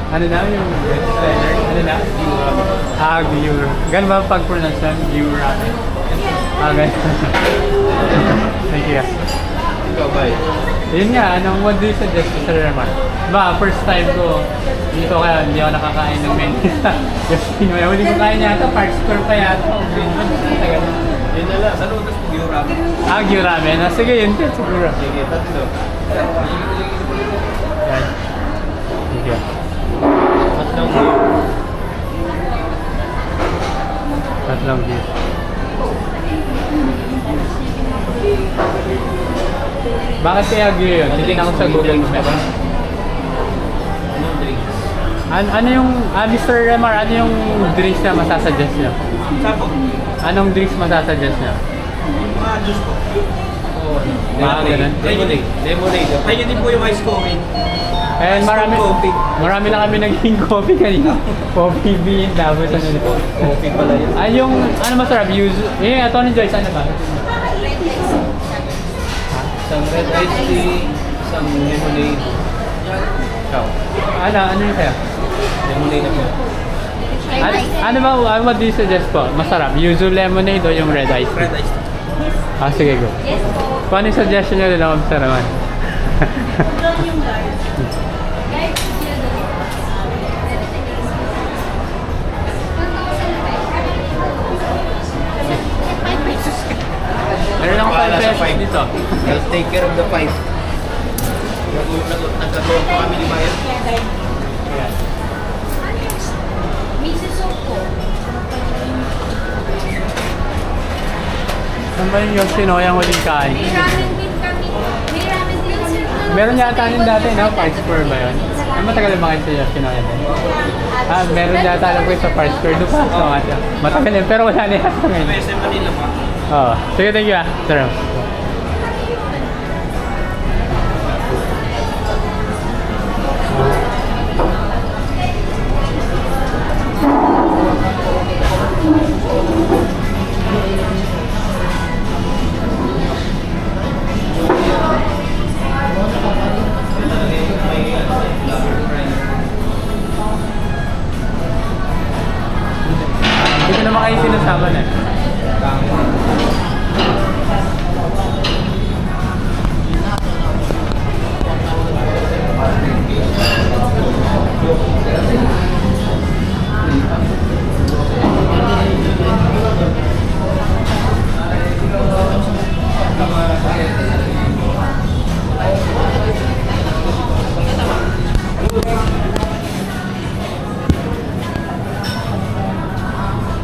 Ano na yung bestseller? Ano na? Gyur. Ganun ba pag-pronounce ng Gyur ramen? Ganun. Thank you. Ikaw ba eh? Yun nga, what do you suggest, Sir Ramar? Ba, first time ko dito kaya hindi ako nakakain ng Menisa. Just may huli ko kain yata, Park Square pa yata. Yun na lang. Saan utas pag yung ramen? Gyur ramen. Sige, yun din siguro. Sige, tatlo. Yan. Sige. Tatlong gyur. Tatlong gyur. Bakit kaya gyur yun? Titignan ko sa Google Maps. Anong drinks? Ano yung, Mr. Remar, ano yung drinks na masasuggest niyo? Sapo. Anong drinks masasuggest niyo? Yung mga juice po. Oo. Ganun. Lemonade. Lemonade. Kaya din po yung ice coffee. And marami na kami naging coffee kanina. Coffee bean, tapos ano na. Coffee pala yun. Yung, ano masarap? Tony Joyce, ano ba? Isang red iced tea, isang lemonade. Ikaw. Ano yung kaya? Lemonade na po. Ano ba, what do you suggest po? Masarap? Yuzu lemonade o yung red ice? Red iced tea. Sige, go. Kung ano yung suggestion nyo rin ako, Mr. Raman? Meron akong 5 pesos dito. I'll take care of the 5. Nagkatuwa po kami ni Bayan. Saan ba yung Yoshinoya ang huling kain? May ramen din kami. May ramen din kami. Meron yata yun dati, no? Park Square ba yun? Matagal ba kayo sa Yoshinoya din? Meron yata alam ko yung sa Park Square. Doon pa. So, matagal yun. Pero wala na yata ngayon. SM Manila pa. Oo. Sige, thank you ah. Sir.